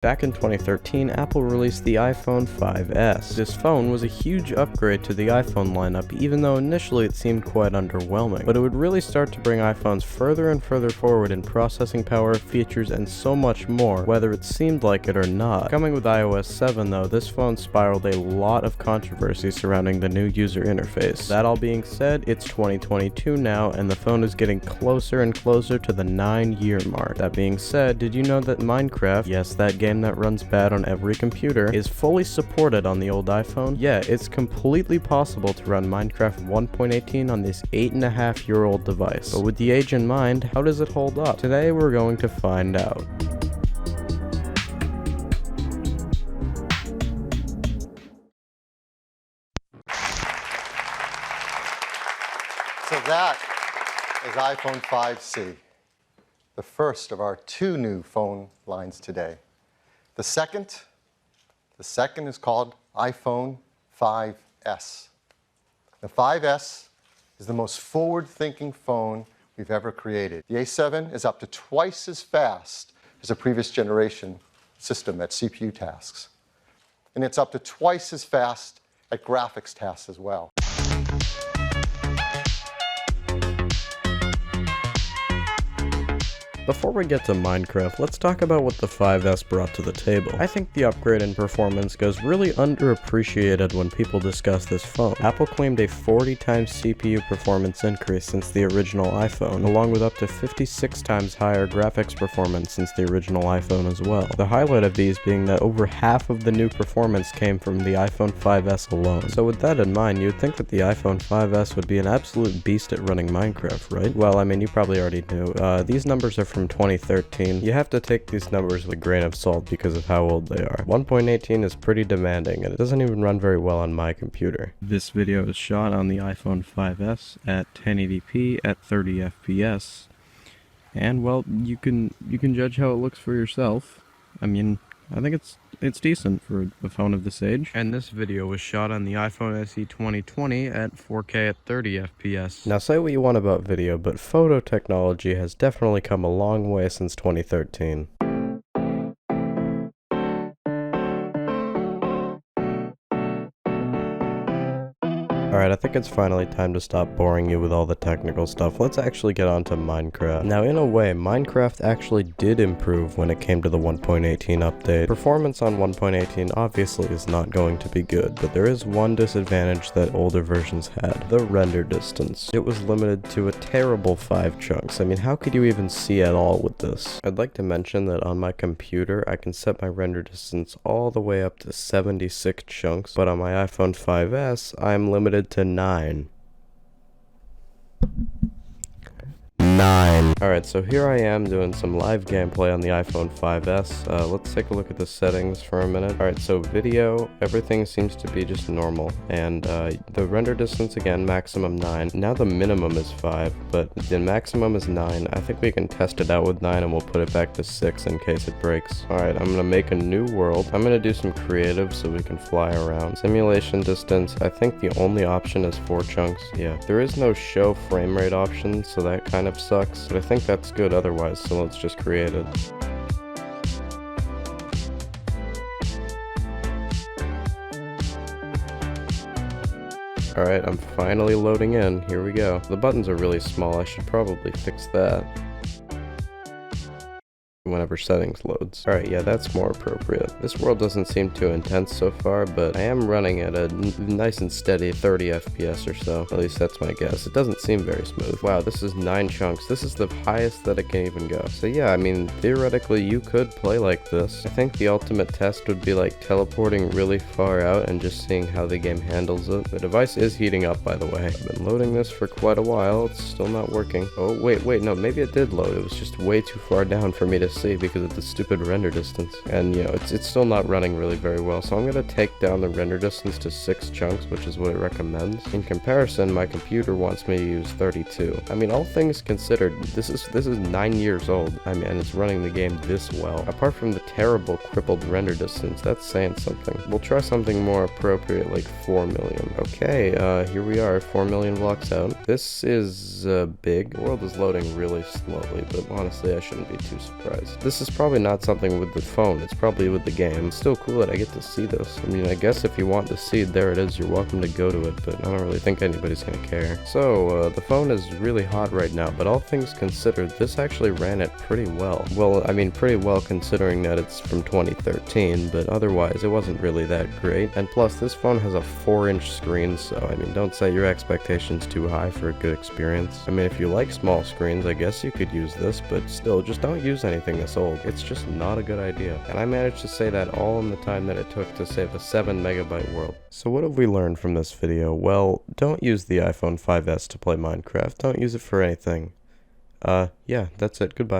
Back in 2013, Apple released the iPhone 5S. This phone was a huge upgrade to the iPhone lineup, even though initially it seemed quite underwhelming. But it would really start to bring iPhones further and further forward in processing power, features, and so much more, whether it seemed like it or not. Coming with iOS 7 though, this phone spiraled a lot of controversy surrounding the new user interface. That all being said, it's 2022 now, and the phone is getting closer and closer to the 9-year mark. That being said, did you know that Minecraft, yes, that game that runs bad on every computer, is fully supported on the old iPhone? Yeah, it's completely possible to run Minecraft 1.18 on this 8.5-year-old device. But with the age in mind, how does it hold up? Today we're going to find out. So that is iPhone 5C, the first of our 2 new phone lines today. The second is called iPhone 5S. The 5S is the most forward-thinking phone we've ever created. The A7 is up to twice as fast as a previous generation system at CPU tasks. And it's up to twice as fast at graphics tasks as well. Before we get to Minecraft, let's talk about what the 5S brought to the table. I think the upgrade in performance goes really underappreciated when people discuss this phone. Apple claimed a 40 times CPU performance increase since the original iPhone, along with up to 56 times higher graphics performance since the original iPhone as well. The highlight of these being that over half of the new performance came from the iPhone 5S alone. So with that in mind, you'd think that the iPhone 5S would be an absolute beast at running Minecraft, right? Well, I mean, you probably already knew. These numbers are from 2013. You have to take these numbers with a grain of salt because of how old they are. 1.18 is pretty demanding, and it doesn't even run very well on my computer. This video is shot on the iPhone 5S at 1080p at 30 FPS, and well, you can judge how it looks for yourself. I mean, I think it's decent for a phone of this age. And this video was shot on the iPhone SE 2020 at 4K at 30 FPS. Now say what you want about video, but photo technology has definitely come a long way since 2013. Alright, I think it's finally time to stop boring you with all the technical stuff. Let's actually get on to Minecraft. Now, in a way, Minecraft actually did improve when it came to the 1.18 update. Performance on 1.18 obviously is not going to be good, but there is one disadvantage that older versions had: the render distance. It was limited to a terrible 5 chunks. I mean, how could you even see at all with this? I'd like to mention that on my computer, I can set my render distance all the way up to 76 chunks, but on my iPhone 5S, I'm limited to 9. Alright, so here I am doing some live gameplay on the iPhone 5S. Let's take a look at the settings for a minute. Alright, so video, everything seems to be just normal. And the render distance, again, maximum 9. Now the minimum is 5, but the maximum is 9. I think we can test it out with 9 and we'll put it back to 6 in case it breaks. Alright, I'm gonna make a new world. I'm gonna do some creative so we can fly around. Simulation distance, I think the only option is 4 chunks. Yeah, there is no show frame rate option, so that kind of sucks. But I think that's good otherwise, so let's just create it. Alright, I'm finally loading in. Here we go. The buttons are really small. I should probably fix that whenever settings loads. Alright, yeah, that's more appropriate. This world doesn't seem too intense so far, but I am running at a nice and steady 30 FPS or so. At least that's my guess. It doesn't seem very smooth. Wow, this is 9 chunks. This is the highest that it can even go. So yeah, I mean, theoretically, you could play like this. I think the ultimate test would be like teleporting really far out and just seeing how the game handles it. The device is heating up, by the way. I've been loading this for quite a while. It's still not working. Oh, wait, no, maybe it did load. It was just way too far down for me to see because of the stupid render distance. And you know, it's still not running really very well, so I'm gonna take down the render distance to 6 chunks, which is what it recommends. In comparison, my computer wants me to use 32. I mean, all things considered, this is 9 years old. I mean, and it's running the game this well. Apart from the terrible crippled render distance, that's saying something. We'll try something more appropriate, like 4 million. Okay, here we are, 4 million blocks out. This is big. The world is loading really slowly, but honestly, I shouldn't be too surprised. screens. This is probably not something with the phone, it's probably with the game. It's still cool that I get to see this. I mean, I guess if you want to see it, there it is, you're welcome to go to it, but I don't really think anybody's gonna care. So, the phone is really hot right now, but all things considered, this actually ran it pretty well. Well, I mean, pretty well considering that it's from 2013, but otherwise, it wasn't really that great. And plus, this phone has a 4-inch screen, so I mean, don't set your expectations too high for a good experience. I mean, if you like small screens, I guess you could use this, but still, just don't use anything this old. It's just not a good idea. And I managed to say that all in the time that it took to save a 7 megabyte world. So what have we learned from this video? Well, don't use the iPhone 5S to play Minecraft. Don't use it for anything. Yeah, that's it. Goodbye.